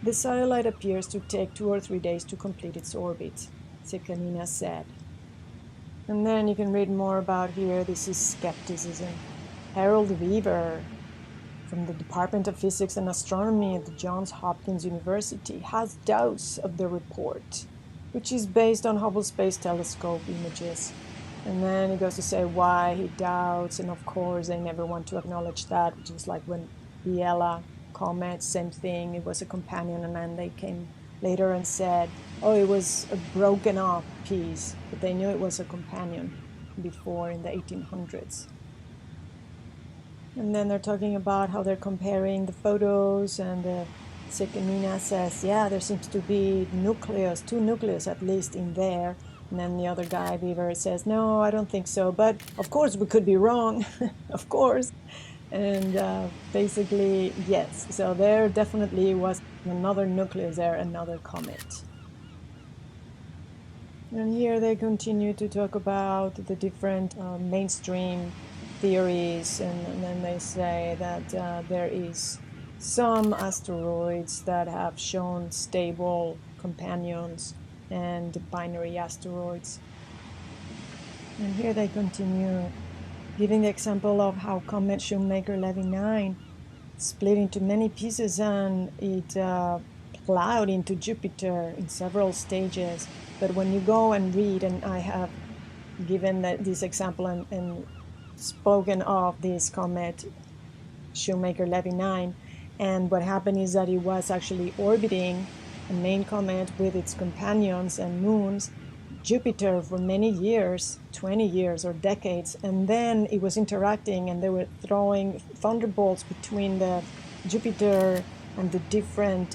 The satellite appears to take 2 or 3 days to complete its orbit, Sekanina said. And then you can read more about here. This is skepticism. Harold Weaver from the Department of Physics and Astronomy at the Johns Hopkins University has doubts of the report, which is based on Hubble Space Telescope images. And then he goes to say why he doubts, and of course they never want to acknowledge that, which is like when Biela comet, same thing, it was a companion, and then they came later and said, oh, it was a broken off piece, but they knew it was a companion before in the 1800s. And then they're talking about how they're comparing the photos, and Sekenina says, yeah, there seems to be nucleus, 2 nucleus at least in there. And then the other guy, Beaver, says, no, I don't think so. But of course, we could be wrong, of course. And basically, yes. So there definitely was another nucleus there, another comet. And here they continue to talk about the different mainstream theories, and then they say that there is some asteroids that have shown stable companions and binary asteroids. And here they continue giving the example of how comet Shoemaker-Levy 9 split into many pieces, and it plowed into Jupiter in several stages. But when you go and read, and I have given this example and spoken of this comet Shoemaker-Levy 9, and what happened is that it was actually orbiting a main comet with its companions and moons, Jupiter, for many years, 20 years or decades, and then it was interacting, and they were throwing thunderbolts between the Jupiter and the different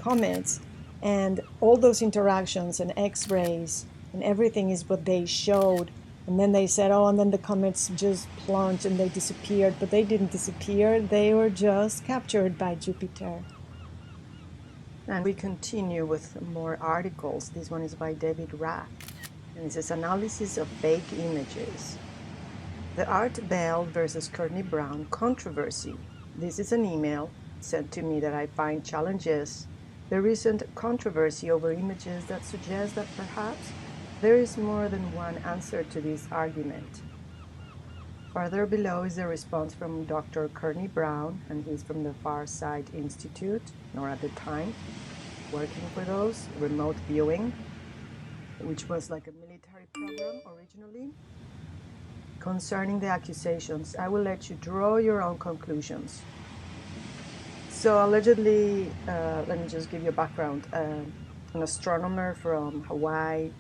comets, and all those interactions and X-rays and everything is what they showed. And then they said, oh, and then the comets just plunged and they disappeared, but they didn't disappear, they were just captured by Jupiter. And we continue with more articles. This one is by David Rath, and it says analysis of fake images. The Art Bell versus Courtney Brown controversy. This is an email sent to me that I find challenges the recent controversy over images that suggests that perhaps there is more than one answer to this argument. Further below is a response from Dr. Courtney Brown, and he's from the Far Side Institute, or at the time, working for those, remote viewing, which was like a military program originally. Concerning the accusations, I will let you draw your own conclusions. So allegedly, let me just give you a background. An astronomer from Hawaii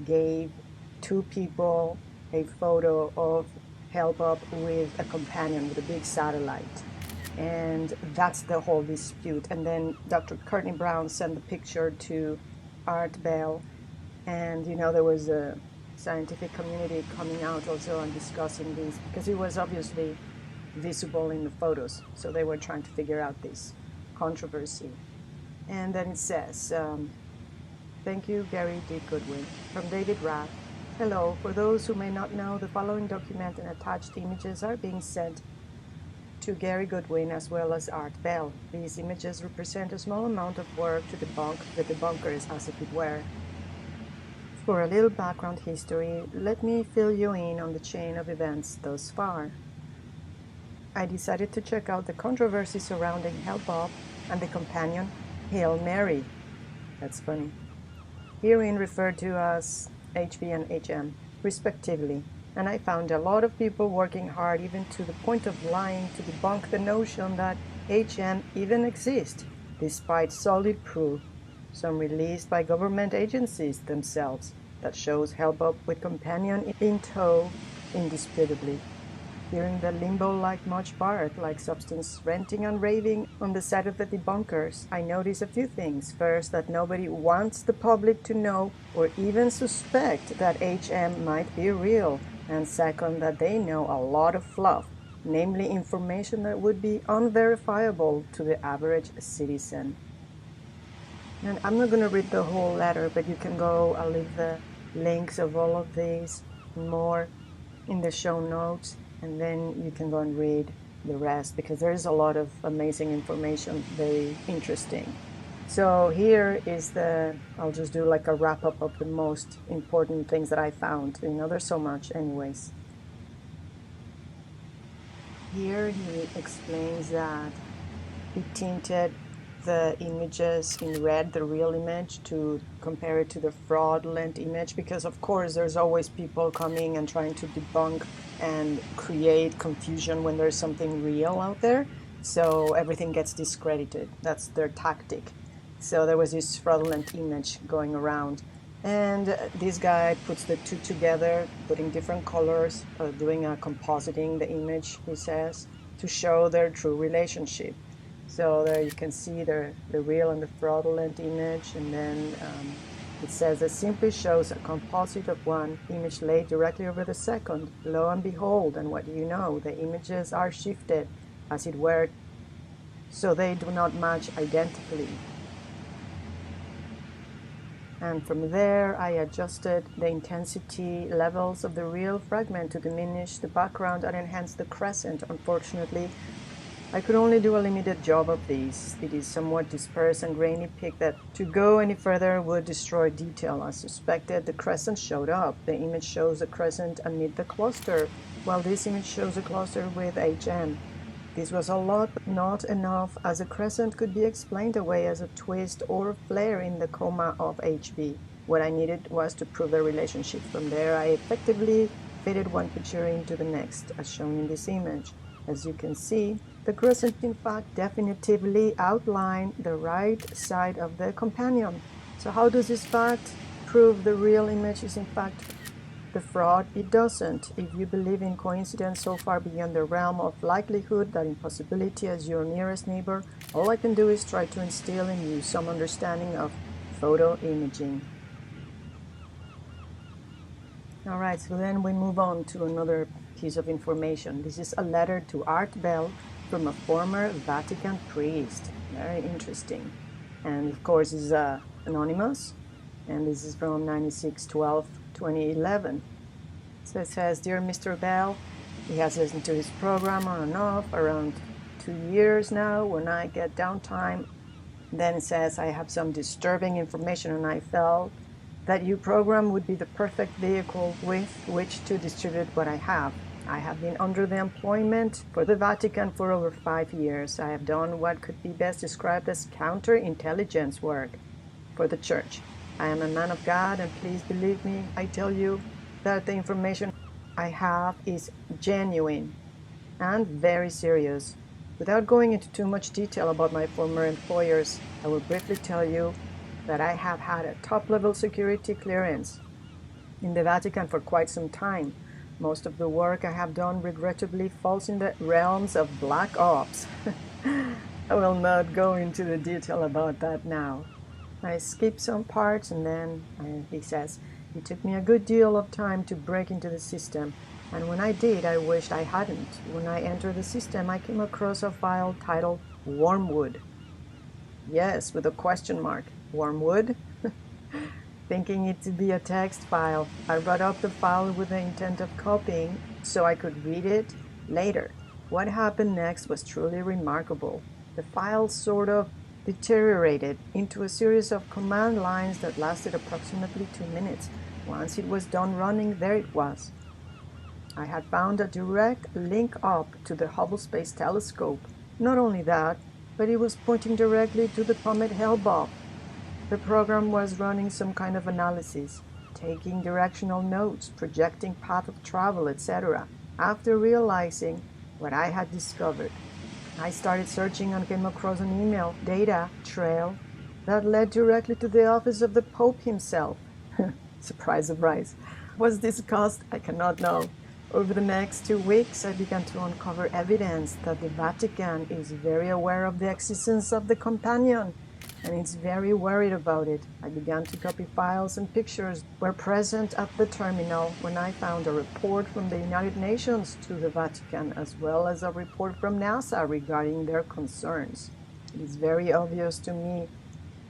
gave 2 people a photo of Hale-Bopp with a companion, with a big satellite. And that's the whole dispute. And then Dr. Courtney Brown sent the picture to Art Bell. And, you know, there was a scientific community coming out also and discussing this, because it was obviously visible in the photos. So they were trying to figure out this controversy. And then it says, thank you, Gary D. Goodwin. From David Rath. Hello. For those who may not know, the following document and attached images are being sent to Gary Goodwin as well as Art Bell. These images represent a small amount of work to debunk the debunkers, as if it were. For a little background history, let me fill you in on the chain of events thus far. I decided to check out the controversy surrounding Hale-Bopp and the companion Hail Mary. That's funny. Herein referred to as HV and HM, respectively, and I found a lot of people working hard, even to the point of lying, to debunk the notion that HM even exists, despite solid proof, some released by government agencies themselves, that shows Hale-Bopp with companion in tow indisputably. Hearing the limbo-like much bark-like substance ranting and raving on the side of the debunkers, I notice a few things. First, that nobody wants the public to know or even suspect that HM might be real. And second, that they know a lot of fluff, namely information that would be unverifiable to the average citizen. And I'm not going to read the whole letter, but you can go, I'll leave the links of all of these and more in the show notes, and then you can go and read the rest, because there is a lot of amazing information, very interesting. So here is I'll just do like a wrap up of the most important things that I found. There's so much anyways. Here he explains that he tinted the images in red, the real image, to compare it to the fraudulent image, because of course there's always people coming and trying to debunk and create confusion when there's something real out there. So everything gets discredited. That's their tactic. So there was this fraudulent image going around. And this guy puts the two together, putting different colors, doing a compositing the image, he says, to show their true relationship. So there you can see the real and the fraudulent image, and then it says it simply shows a composite of one image laid directly over the second. Lo and behold, and what do you know? The images are shifted, as it were, so they do not match identically. And from there, I adjusted the intensity levels of the real fragment to diminish the background and enhance the crescent. Unfortunately, I could only do a limited job of these. It is somewhat dispersed and grainy pick that to go any further would destroy detail. As suspected, the crescent showed up. The image shows a crescent amid the cluster, while this image shows a cluster with HM. This was a lot, but not enough, as a crescent could be explained away as a twist or flare in the coma of HB. What I needed was to prove the relationship. From there, I effectively fitted one picture into the next, as shown in this image. As you can see, the crescent in fact definitively outlined the right side of the companion. So how does this fact prove the real image is in fact the fraud? It doesn't. If you believe in coincidence so far beyond the realm of likelihood, that impossibility as your nearest neighbor, all I can do is try to instill in you some understanding of photo imaging. All right, so then we move on to another piece of information. This is a letter to Art Bell from a former Vatican priest. Very interesting. And of course, it's anonymous. And this is from 96/12/2011. So it says, Dear Mr. Bell, he has listened to his program on and off around 2 years now when I get downtime. Then it says, I have some disturbing information and I felt that your program would be the perfect vehicle with which to distribute what I have. I have been under the employment for the Vatican for over 5 years. I have done what could be best described as counterintelligence work for the Church. I am a man of God, and please believe me, I tell you that the information I have is genuine and very serious. Without going into too much detail about my former employers, I will briefly tell you that I have had a top-level security clearance in the Vatican for quite some time. Most of the work I have done regrettably falls in the realms of black ops. I will not go into the detail about that now. I skip some parts and then he says, it took me a good deal of time to break into the system, and when I did, I wished I hadn't. When I entered the system, I came across a file titled Wormwood. Yes, with a question mark. Wormwood? Thinking it to be a text file, I brought up the file with the intent of copying so I could read it later. What happened next was truly remarkable. The file sort of deteriorated into a series of command lines that lasted approximately 2 minutes. Once it was done running, there it was. I had found a direct link up to the Hubble Space Telescope. Not only that, but it was pointing directly to the comet Hale-Bopp. The program was running some kind of analysis, taking directional notes, projecting path of travel, etc. After realizing what I had discovered, I started searching and came across an email data trail that led directly to the office of the Pope himself. Surprise, surprise. Was discussed? I cannot know. Over the next 2 weeks, I began to uncover evidence that the Vatican is very aware of the existence of the companion, and it's very worried about it. I began to copy files and pictures were present at the terminal when I found a report from the United Nations to the Vatican, as well as a report from NASA regarding their concerns. It is very obvious to me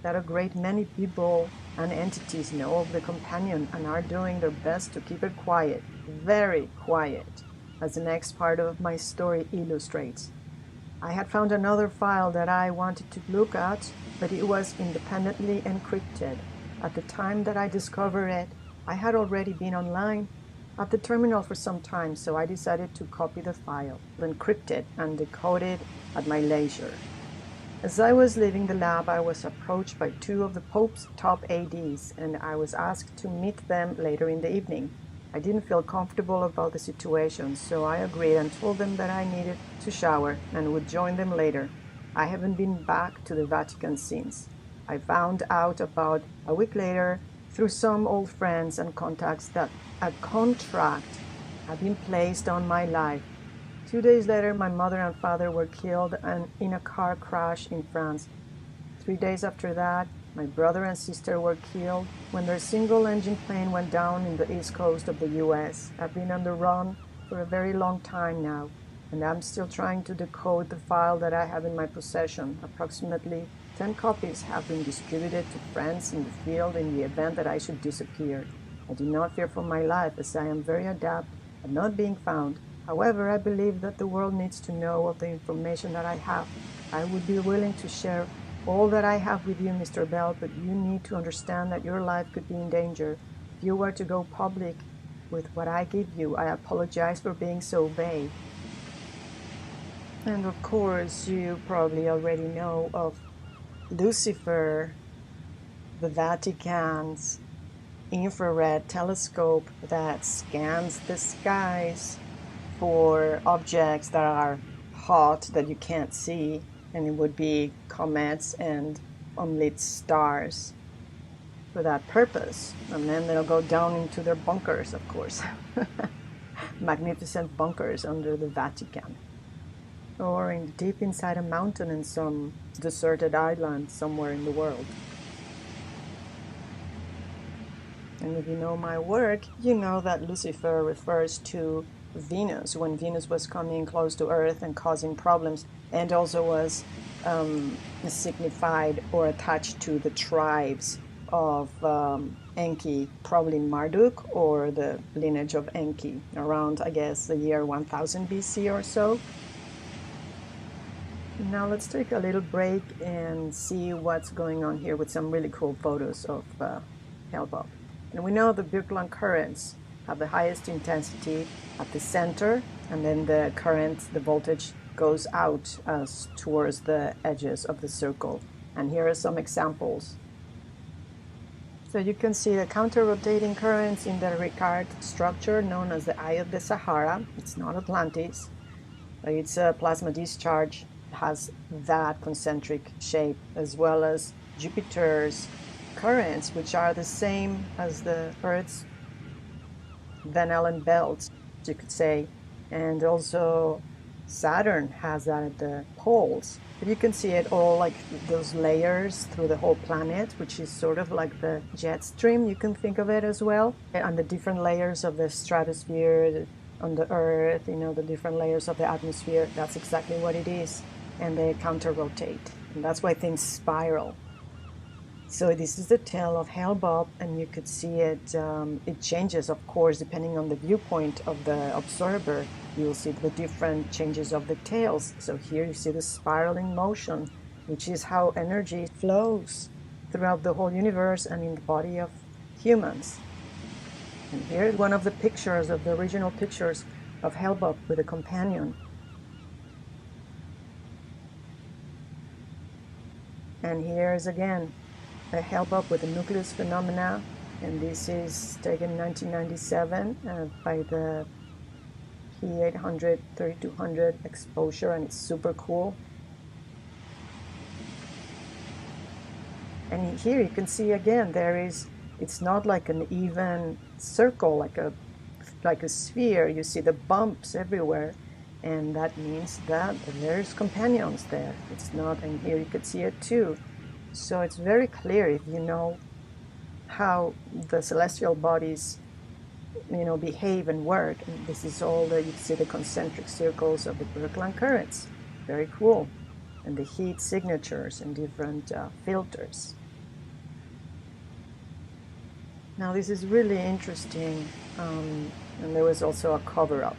that a great many people and entities know of the companion and are doing their best to keep it quiet, very quiet, as the next part of my story illustrates. I had found another file that I wanted to look at, but it was independently encrypted. At the time that I discovered it, I had already been online at the terminal for some time, so I decided to copy the file, encrypt it, and decode it at my leisure. As I was leaving the lab, I was approached by two of the Pope's top ADs, and I was asked to meet them later in the evening. I didn't feel comfortable about the situation, so I agreed and told them that I needed to shower and would join them later. I haven't been back to the Vatican since. I found out about a week later through some old friends and contacts that a contract had been placed on my life. 2 days later, my mother and father were killed in a car crash in France. 3 days after that, my brother and sister were killed when their single-engine plane went down in the east coast of the US. I've been on the run for a very long time now, and I'm still trying to decode the file that I have in my possession. Approximately 10 copies have been distributed to friends in the field in the event that I should disappear. I do not fear for my life, as I am very adept at not being found. However, I believe that the world needs to know of the information that I have. I would be willing to share all that I have with you, Mr. Bell, but you need to understand that your life could be in danger if you were to go public with what I give you. I apologize for being so vague. And of course, you probably already know of Lucifer, the Vatican's infrared telescope that scans the skies for objects that are hot that you can't see, and it would be comets and unlit stars for that purpose. And then they'll go down into their bunkers, of course. Magnificent bunkers under the Vatican, or in deep inside a mountain in some deserted island somewhere in the world. And if you know my work, you know that Lucifer refers to Venus, when Venus was coming close to Earth and causing problems, and also was signified or attached to the tribes of Enki, probably Marduk, or the lineage of Enki, around, I guess, the year 1000 BC or so. Now let's take a little break and see what's going on here with some really cool photos of Hale-Bopp. And we know the Birkeland currents have the highest intensity at the center, and then the current, the voltage, goes out towards the edges of the circle. And here are some examples. So you can see the counter-rotating currents in the Ricard structure known as the Eye of the Sahara. It's not Atlantis, but it's a plasma discharge. It has that concentric shape, as well as Jupiter's currents, which are the same as the Earth's Van Allen belts, you could say. And also Saturn has that at the poles. But you can see it all like those layers through the whole planet, which is sort of like the jet stream, you can think of it as well. And the different layers of the stratosphere on the Earth, you know, the different layers of the atmosphere, that's exactly what it is. And they counter-rotate. And that's why things spiral. So this is the tail of Hale-Bopp, and you could see it, it changes, of course, depending on the viewpoint of the observer. You'll see the different changes of the tails. So here you see the spiraling motion, which is how energy flows throughout the whole universe and in the body of humans. And here is one of the pictures, of the original pictures of Hale-Bopp with a companion. And here's again a Hale-Bopp with the nucleus phenomena, and this is taken in 1997 by the P800 3200 exposure, and it's super cool. And here you can see again, it's not like an even circle, like a sphere. You see the bumps everywhere, and that means that there's companions there. It's not, and here you could see it too. So it's very clear if you know how the celestial bodies, you know, behave and work. And this is all that you see, the concentric circles of the Birkeland currents. Very cool. And the heat signatures and different filters. Now this is really interesting, and there was also a cover-up.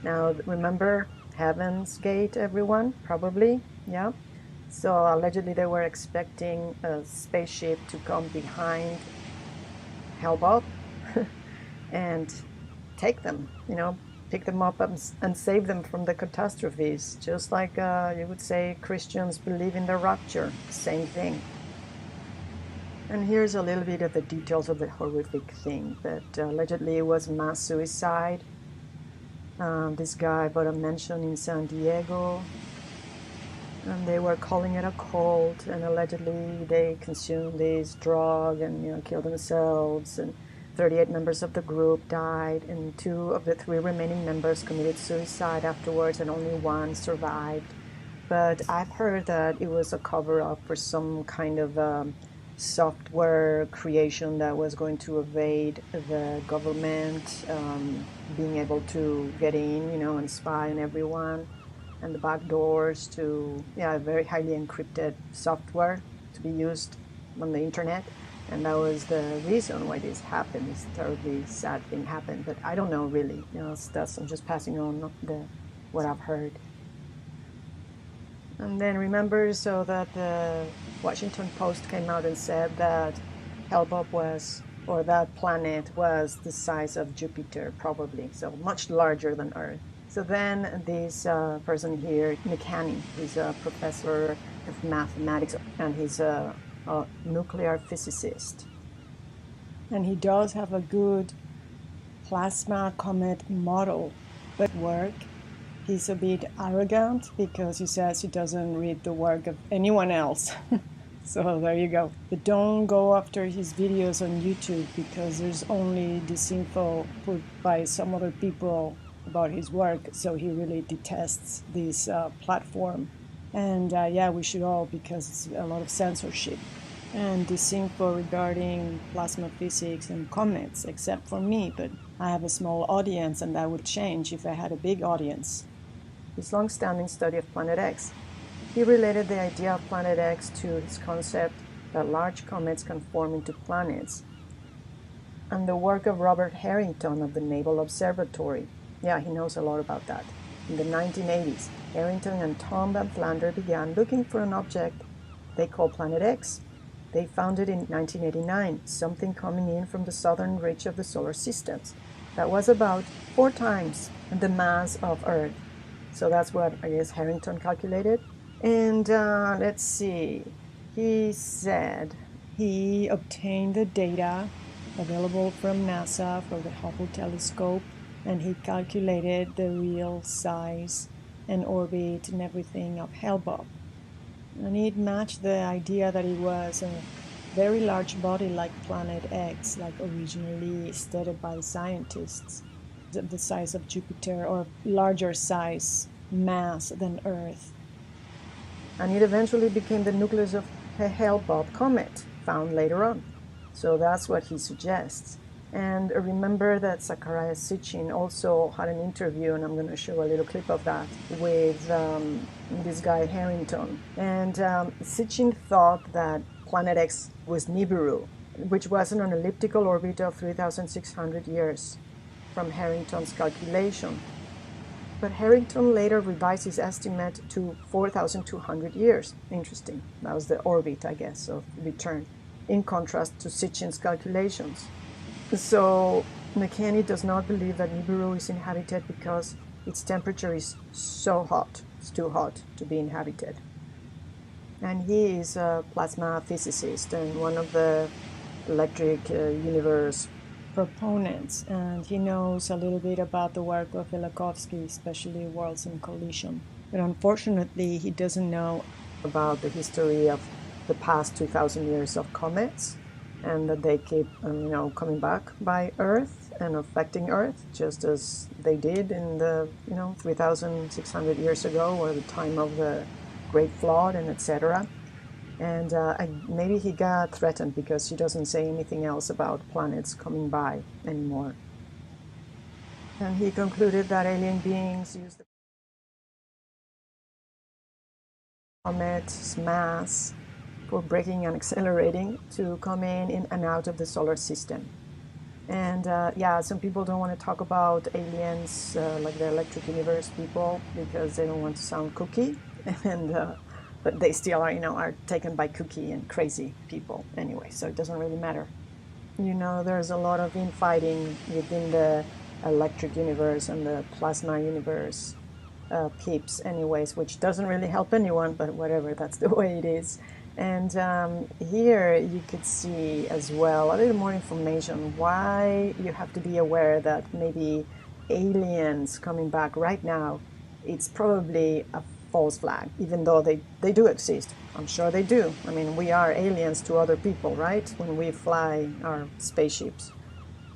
Now remember Heaven's Gate, everyone, probably, yeah. So allegedly they were expecting a spaceship to come behind Hellbob and take them, pick them up and save them from the catastrophes, just like you would say Christians believe in the rapture, same thing. And here's a little bit of the details of the horrific thing, that allegedly it was mass suicide. This guy bought a mansion in San Diego, and they were calling it a cult, and allegedly they consumed this drug and killed themselves, and 38 members of the group died, and 2 of the 3 remaining members committed suicide afterwards, and only 1 survived. But I've heard that it was a cover-up for some kind of software creation that was going to evade the government being able to get in, and spy on everyone, and the back doors to, very highly encrypted software to be used on the internet. And that was the reason why this happened. This terribly sad thing happened. But I don't know really. I'm just passing on what I've heard. And then remember, so that the Washington Post came out and said that Hellbob was, or that planet was the size of Jupiter, probably, so much larger than Earth. So then this person here, McHaney, he's a professor of mathematics, and he's a nuclear physicist. And he does have a good plasma comet model, but work. He's a bit arrogant because he says he doesn't read the work of anyone else. So there you go. But don't go after his videos on YouTube, because there's only this info put by some other people about his work. So he really detests this platform. And we should all, because it's a lot of censorship and this info regarding plasma physics and comets, except for me. But I have a small audience, and that would change if I had a big audience. His long-standing study of Planet X. He related the idea of Planet X to his concept that large comets can form into planets, and the work of Robert Harrington of the Naval Observatory. Yeah, he knows a lot about that. In the 1980s, Harrington and Tom Van Flander began looking for an object they call Planet X. They found it in 1989, something coming in from the southern ridge of the solar system that was about 4 times the mass of Earth. So that's what, I guess, Harrington calculated. And let's see. He said he obtained the data available from NASA for the Hubble telescope, and he calculated the real size and orbit and everything of Hellbob. And it matched the idea that it was a very large body like Planet X, like originally stated by scientists, the size of Jupiter or larger size mass than Earth. And it eventually became the nucleus of a Hellbob comet found later on. So that's what he suggests. And remember that Zecharia Sitchin also had an interview, and I'm going to show a little clip of that, with this guy Harrington. And Sitchin thought that Planet X was Nibiru, which was on an elliptical orbit of 3,600 years from Harrington's calculation. But Harrington later revised his estimate to 4,200 years. Interesting. That was the orbit, I guess, of return, in contrast to Sitchin's calculations. So McHaney does not believe that Nibiru is inhabited because its temperature is so hot. It's too hot to be inhabited. And he is a plasma physicist and one of the electric universe proponents, and he knows a little bit about the work of Velikovsky, especially Worlds in Collision. But unfortunately, he doesn't know about the history of the past 2,000 years of comets, and that they keep, coming back by Earth and affecting Earth, just as they did in the, 3,600 years ago, or the time of the Great Flood, and etc. And maybe he got threatened because he doesn't say anything else about planets coming by anymore. And he concluded that alien beings use the comet's mass for braking and accelerating to come in and out of the solar system. And yeah, some people don't want to talk about aliens, like the Electric Universe people, because they don't want to sound kooky. And but they still are, are taken by kooky and crazy people anyway. So it doesn't really matter. There's a lot of infighting within the Electric Universe and the Plasma Universe peeps, anyways, which doesn't really help anyone. But whatever, that's the way it is. And here you could see as well a little more information why you have to be aware that maybe aliens coming back right now, it's probably a false flag, even though they do exist. I'm sure they do. I mean, we are aliens to other people, right? When we fly our spaceships.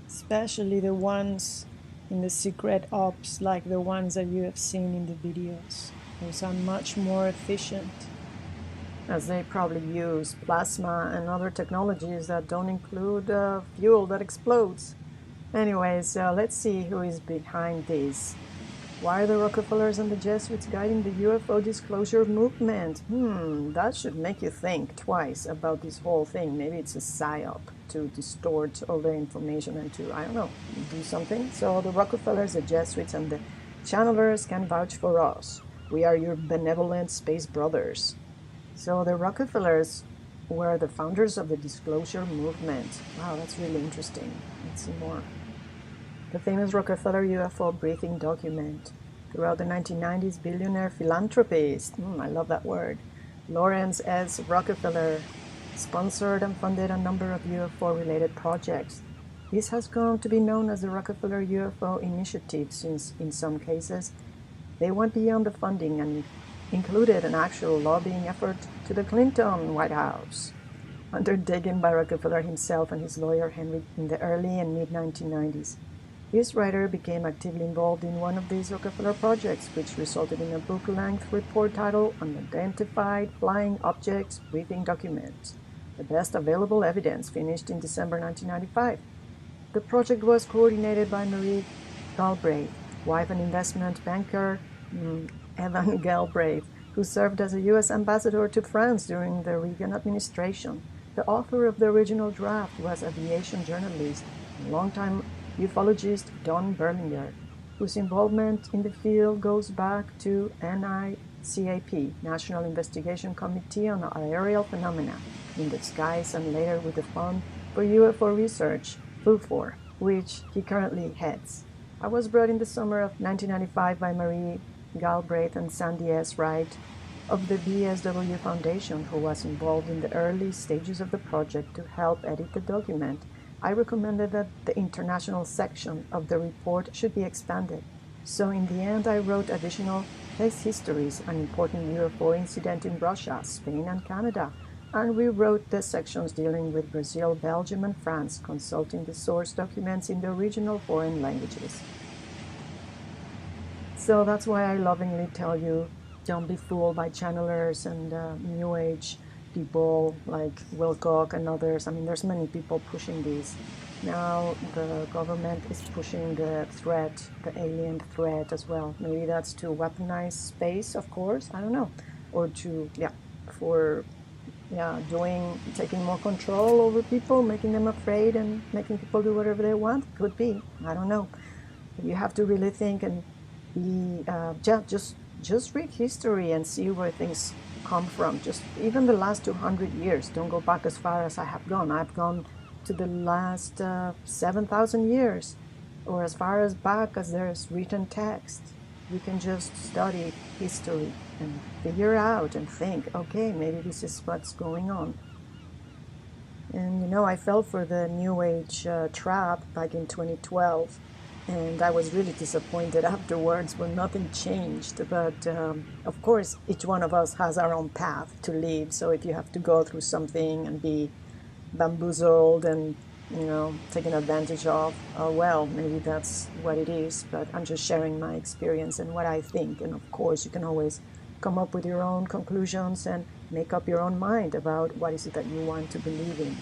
Especially the ones in the secret ops, like the ones that you have seen in the videos. Those are much more efficient, as they probably use plasma and other technologies that don't include fuel that explodes. Anyways, let's see who is behind this. Why are the Rockefellers and the Jesuits guiding the UFO disclosure movement? That should make you think twice about this whole thing. Maybe it's a psyop to distort all the information and to, I don't know, do something. So the Rockefellers, the Jesuits, and the Channelers can vouch for us. We are your benevolent space brothers. So the Rockefellers were the founders of the disclosure movement. Wow, that's really interesting. Let's see more. The famous Rockefeller UFO briefing document. Throughout the 1990s, billionaire philanthropist, I love that word, Lawrence S. Rockefeller, sponsored and funded a number of UFO-related projects. This has come to be known as the Rockefeller UFO Initiative, since, in some cases, they went beyond the funding and included an actual lobbying effort to the Clinton White House, undertaken by Rockefeller himself and his lawyer Henry in the early and mid-1990s. This writer became actively involved in one of these Rockefeller projects, which resulted in a book-length report titled Unidentified Flying Objects Briefing Document, the best available evidence, finished in December 1995. The project was coordinated by Marie Galbraith, wife and investment banker Evan Galbraith, who served as a U.S. ambassador to France during the Reagan administration. The author of the original draft was aviation journalist and longtime ufologist Don Berlinger, whose involvement in the field goes back to NICAP, National Investigation Committee on Aerial Phenomena in the Skies, and later with the Fund for UFO Research, FUFOR, which he currently heads. I was brought in the summer of 1995 by Marie Galbraith and Sandy S. Wright of the BSW Foundation, who was involved in the early stages of the project to help edit the document. I recommended that the international section of the report should be expanded. So in the end, I wrote additional case histories, an important UFO incident in Russia, Spain, and Canada, and rewrote the sections dealing with Brazil, Belgium, and France, consulting the source documents in the original foreign languages. So that's why I lovingly tell you, don't be fooled by channelers and New Age people like Wilcock and others. I mean, there's many people pushing this. Now the government is pushing the threat, the alien threat as well. Maybe that's to weaponize space, of course, I don't know. Or to, taking more control over people, making them afraid and making people do whatever they want. Could be, I don't know. You have to really think and be, just read history and see where things come from. Just even the last 200 years. Don't go back as far as I have gone. I've gone to the last 7,000 years, or as far as back as there's written text. You can just study history and figure out and think, okay, maybe this is what's going on. And I fell for the New Age trap back in 2012. And I was really disappointed afterwards when nothing changed. But of course, each one of us has our own path to lead. So if you have to go through something and be bamboozled and, taken advantage of, well, maybe that's what it is. But I'm just sharing my experience and what I think. And of course, you can always come up with your own conclusions and make up your own mind about what is it that you want to believe in.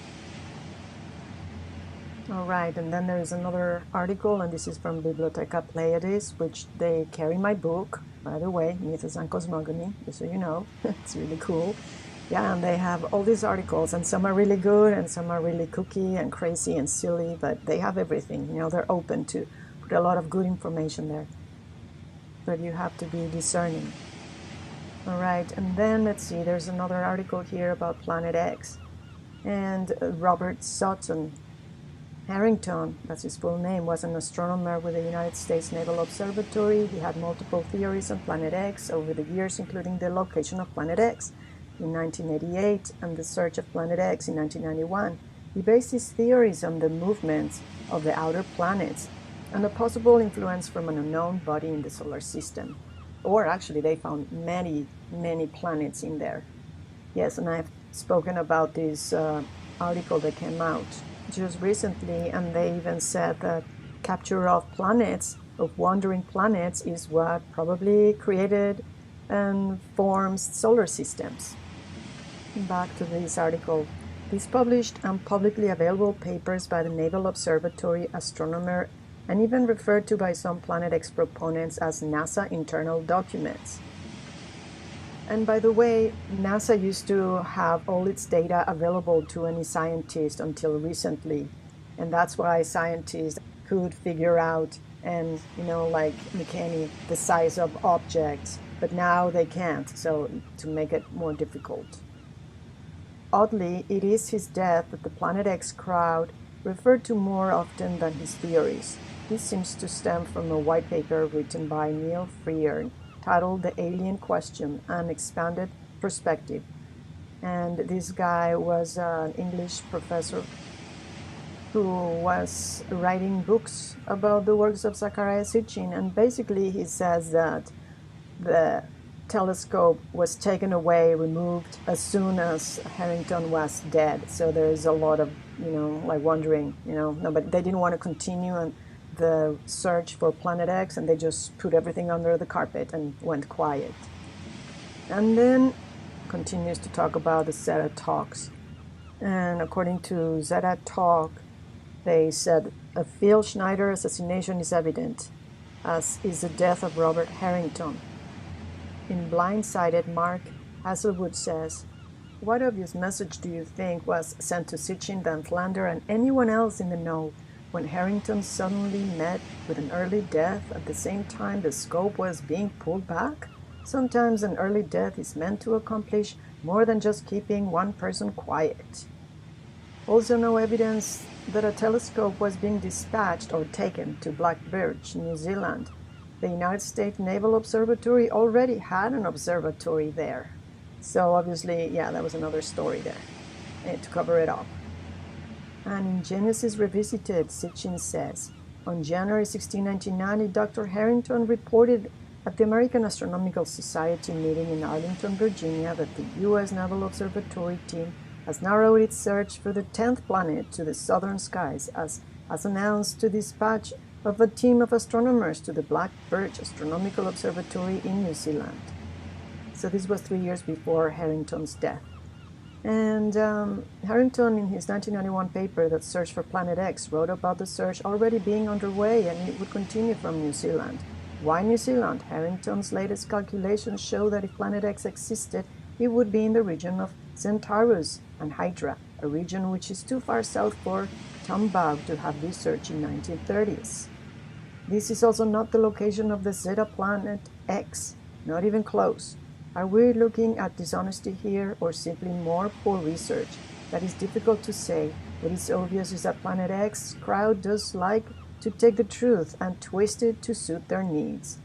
All right, and then there's another article, and this is from Biblioteca Pleiades, which they carry my book, by the way, Mythos and Cosmogony, just so you know. It's really cool. Yeah, and they have all these articles, and some are really good, and some are really kooky and crazy and silly, but they have everything. They're open to put a lot of good information there, but you have to be discerning. All right, and then let's see, there's another article here about Planet X. And Robert Sutton Harrington, that's his full name, was an astronomer with the United States Naval Observatory. He had multiple theories on Planet X over the years, including the location of Planet X in 1988 and the search of Planet X in 1991. He based his theories on the movements of the outer planets and a possible influence from an unknown body in the solar system. Or actually, they found many, many planets in there. Yes, and I've spoken about this article that came out just recently, and they even said that capture of planets, of wandering planets, is what probably created and forms solar systems. Back to this article. These published and publicly available papers by the Naval Observatory astronomer and even referred to by some Planet X proponents as NASA internal documents. And by the way, NASA used to have all its data available to any scientist until recently. And that's why scientists could figure out and, like McKinney, the size of objects. But now they can't, so to make it more difficult. Oddly, it is his death that the Planet X crowd referred to more often than his theories. This seems to stem from a white paper written by Neil Freer titled The Alien Question, An Expanded Perspective. And this guy was an English professor who was writing books about the works of Zecharia Sitchin. And basically he says that the telescope was taken away, removed as soon as Harrington was dead. So there is a lot of, like wondering, no, but they didn't want to continue on the search for Planet X, and they just put everything under the carpet and went quiet. And then continues to talk about the Zeta talks. And according to Zeta talk, they said a Phil Schneider assassination is evident, as is the death of Robert Harrington. In Blindsided, Mark Hazelwood says, what obvious message do you think was sent to Sitchin, Van Flander, and anyone else in the know when Harrington suddenly met with an early death at the same time the scope was being pulled back? Sometimes an early death is meant to accomplish more than just keeping one person quiet. Also, no evidence that a telescope was being dispatched or taken to Black Birch, New Zealand. The United States Naval Observatory already had an observatory there. So obviously, yeah, that was another story there to cover it up. And in Genesis Revisited, Sitchin says, on January 16, 1990, Dr. Harrington reported at the American Astronomical Society meeting in Arlington, Virginia, that the U.S. Naval Observatory team has narrowed its search for the 10th planet to the southern skies, as announced to dispatch of a team of astronomers to the Black Birch Astronomical Observatory in New Zealand. So this was 3 years before Harrington's death. And Harrington, in his 1991 paper that searched for Planet X, wrote about the search already being underway, and it would continue from New Zealand. Why New Zealand? Harrington's latest calculations show that if Planet X existed, it would be in the region of Centaurus and Hydra, a region which is too far south for Tombaugh to have researched in 1930s. This is also not the location of the Zeta Planet X, not even close. Are we looking at dishonesty here, or simply more poor research? That is difficult to say. What is obvious is that Planet X crowd does like to take the truth and twist it to suit their needs.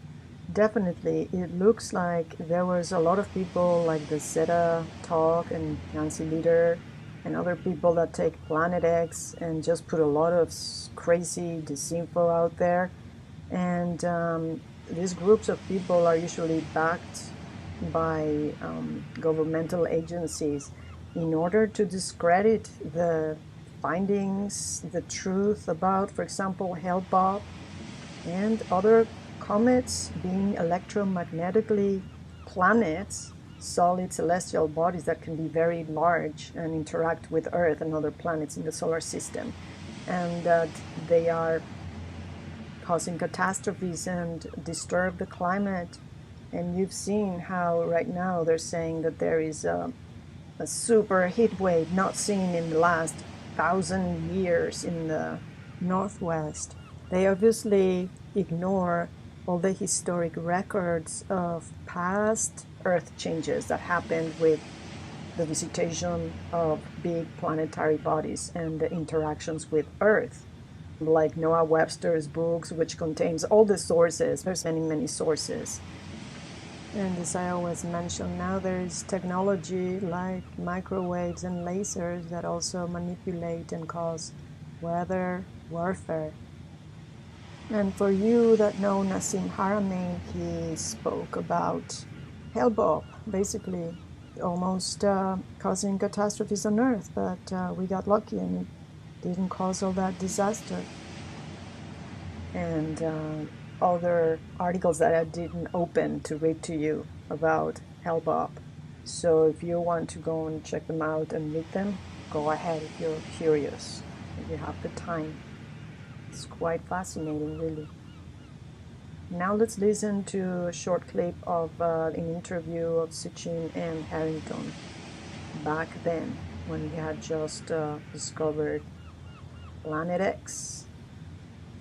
Definitely, it looks like there was a lot of people like the Zeta Talk and Nancy Litter and other people that take Planet X and just put a lot of crazy disinfo out there. And these groups of people are usually backed by governmental agencies in order to discredit the findings, the truth about, for example, Hale-Bopp and other comets being electromagnetically planets, solid celestial bodies that can be very large and interact with Earth and other planets in the solar system, and that they are causing catastrophes and disturb the climate. And you've seen how right now they're saying that there is a super heat wave not seen in the last 1,000 years in the Northwest. They obviously ignore all the historic records of past Earth changes that happened with the visitation of big planetary bodies and the interactions with Earth, like Noah Webster's books, which contains all the sources. There's many, many sources. And as I always mention, now there's technology like microwaves and lasers that also manipulate and cause weather warfare. And for you that know Nassim Haramein, he spoke about Hale-Bopp, basically almost causing catastrophes on Earth, but we got lucky and it didn't cause all that disaster. And other articles that I didn't open to read to you about Hale-Bopp. So if you want to go and check them out and read them, go ahead if you're curious, if you have the time. It's quite fascinating, really. Now let's listen to a short clip of an interview of Sitchin and Harrington back then, when he had just discovered Planet X.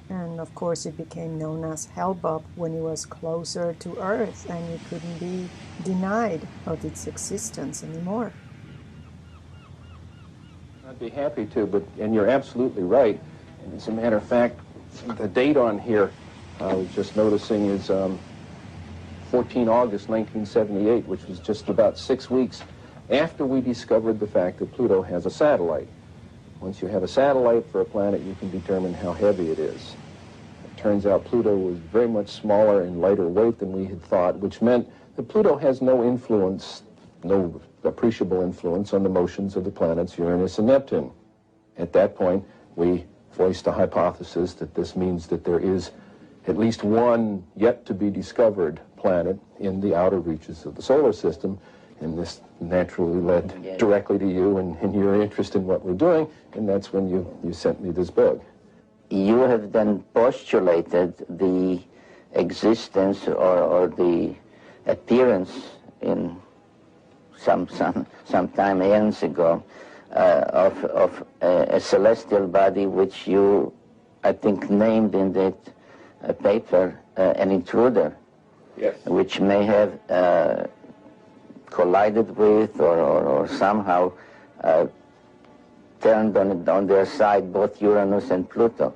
And of course it became known as Hale-Bopp when it was closer to Earth and it couldn't be denied of its existence anymore. I'd be happy to, and you're absolutely right. And as a matter of fact, the date on here I was just noticing is 14 August 1978, which was just about 6 weeks after we discovered the fact that Pluto has a satellite. Once you have a satellite for a planet, you can determine how heavy it is. It turns out Pluto was very much smaller and lighter weight than we had thought, which meant that Pluto has no influence, no appreciable influence on the motions of the planets Uranus and Neptune. At that point, we voiced a hypothesis that this means that there is at least one yet-to-be-discovered planet in the outer reaches of the solar system, and this naturally led directly to you and your interest in what we're doing, and that's when you sent me this book. You have then postulated the existence or the appearance in some time years ago of a celestial body which you, I think, named in that paper an intruder, yes, which may have collided with or somehow turned on their side both Uranus and Pluto.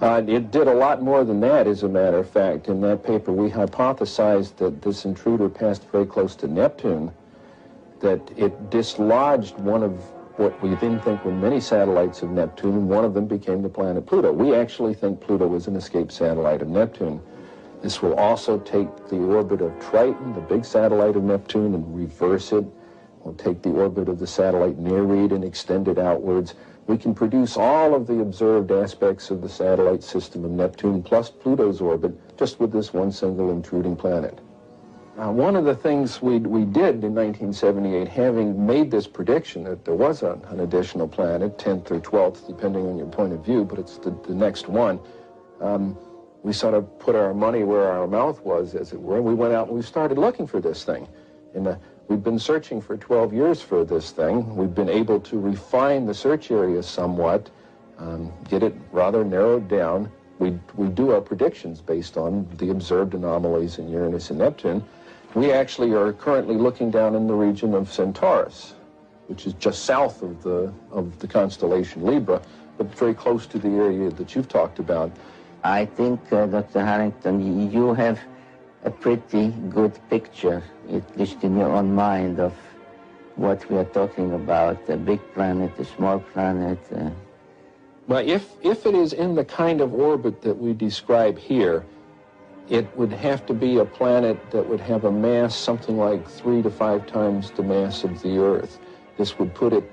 It did a lot more than that, as a matter of fact. In that paper, we hypothesized that this intruder passed very close to Neptune, that it dislodged one of what we then think were many satellites of Neptune, and one of them became the planet Pluto. We actually think Pluto was an escaped satellite of Neptune. This will also take the orbit of Triton, the big satellite of Neptune, and reverse it. We'll take the orbit of the satellite Nereid and extend it outwards. We can produce all of the observed aspects of the satellite system of Neptune plus Pluto's orbit just with this one single intruding planet. One of the things we did in 1978, having made this prediction that there was an additional planet, 10th or 12th, depending on your point of view, but it's the next one, we sort of put our money where our mouth was, as it were, and we went out and we started looking for this thing. And we've been searching for 12 years for this thing. We've been able to refine the search area somewhat, get it rather narrowed down. We do our predictions based on the observed anomalies in Uranus and Neptune. We actually are currently looking down in the region of Centaurus, which is just south of the constellation Libra, but very close to the area that you've talked about. I think, Dr. Harrington, you have a pretty good picture, at least in your own mind, of what we are talking about, a big planet, a small planet. Well, if it is in the kind of orbit that we describe here, it would have to be a planet that would have a mass something like 3 to 5 times the mass of the Earth. This would put it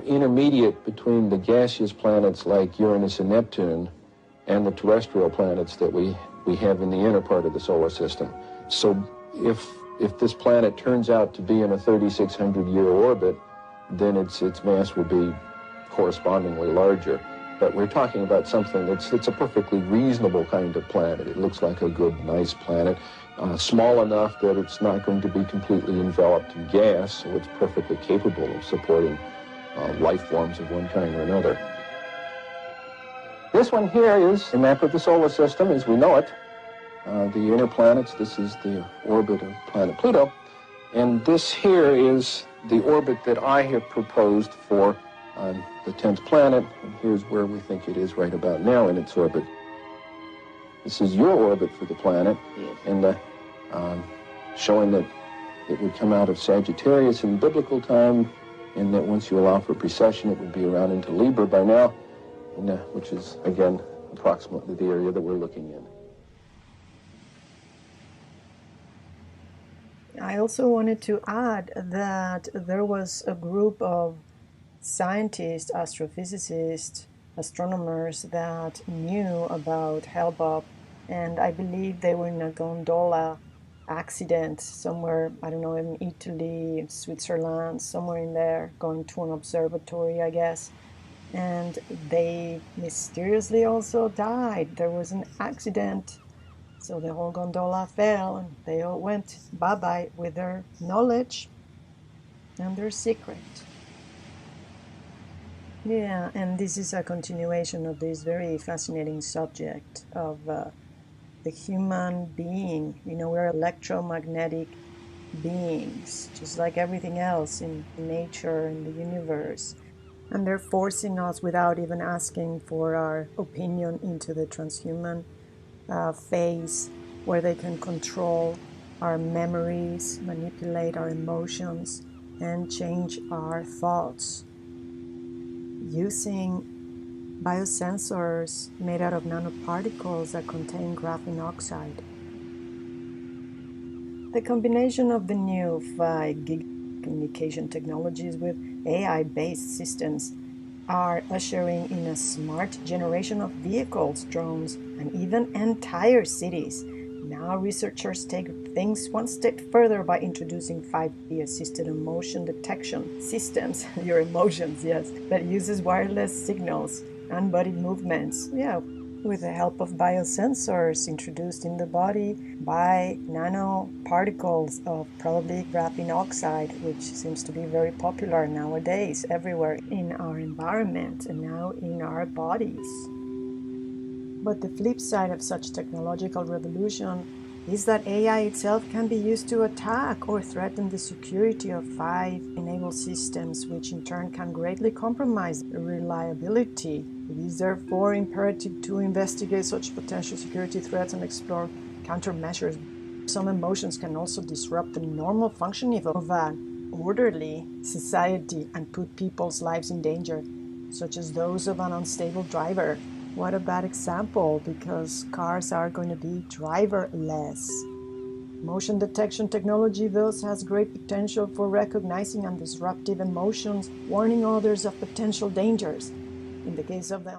intermediate between the gaseous planets like Uranus and Neptune and the terrestrial planets that we have in the inner part of the solar system. So if this planet turns out to be in a 3,600-year orbit, then its mass will be correspondingly larger. But we're talking about something that's a perfectly reasonable kind of planet. It looks like a good, nice planet. small enough that it's not going to be completely enveloped in gas, so it's perfectly capable of supporting life forms of one kind or another. This one here is a map of the solar system as we know it. The inner planets, this is the orbit of planet Pluto. And this here is the orbit that I have proposed for the 10th planet. And here's where we think it is right about now in its orbit. This is your orbit for the planet, yes. And showing that it would come out of Sagittarius in biblical time, and that once you allow for precession, it would be around into Libra by now, and, which is, again, approximately the area that we're looking in. I also wanted to add that there was a group of scientists, astrophysicists, astronomers that knew about Hale-Bopp, and I believe they were in a gondola accident somewhere, I don't know, in Italy, Switzerland, somewhere in there, going to an observatory, I guess. And they mysteriously also died. There was an accident, so the whole gondola fell, and they all went bye-bye with their knowledge and their secret. Yeah, and this is a continuation of this very fascinating subject of the human being. You know, we're electromagnetic beings, just like everything else in nature and the universe. And they're forcing us without even asking for our opinion into the transhuman phase, where they can control our memories, manipulate our emotions, and change our thoughts using biosensors made out of nanoparticles that contain graphene oxide. The combination of the new 5G communication technologies with AI-based systems are ushering in a smart generation of vehicles, drones, and even entire cities. Now researchers take things one step further by introducing 5G-assisted emotion detection systems, your emotions, yes, that uses wireless signals and body movements, yeah, with the help of biosensors introduced in the body by nanoparticles of probably graphene oxide, which seems to be very popular nowadays everywhere in our environment and now in our bodies. But the flip side of such technological revolution is that AI itself can be used to attack or threaten the security of 5G-enabled systems, which in turn can greatly compromise reliability. It is therefore imperative to investigate such potential security threats and explore countermeasures. Some emotions can also disrupt the normal functioning of an orderly society and put people's lives in danger, such as those of an unstable driver. What a bad example, because cars are going to be driverless. Motion detection technology thus has great potential for recognizing undisruptive emotions, warning others of potential dangers. In the case of the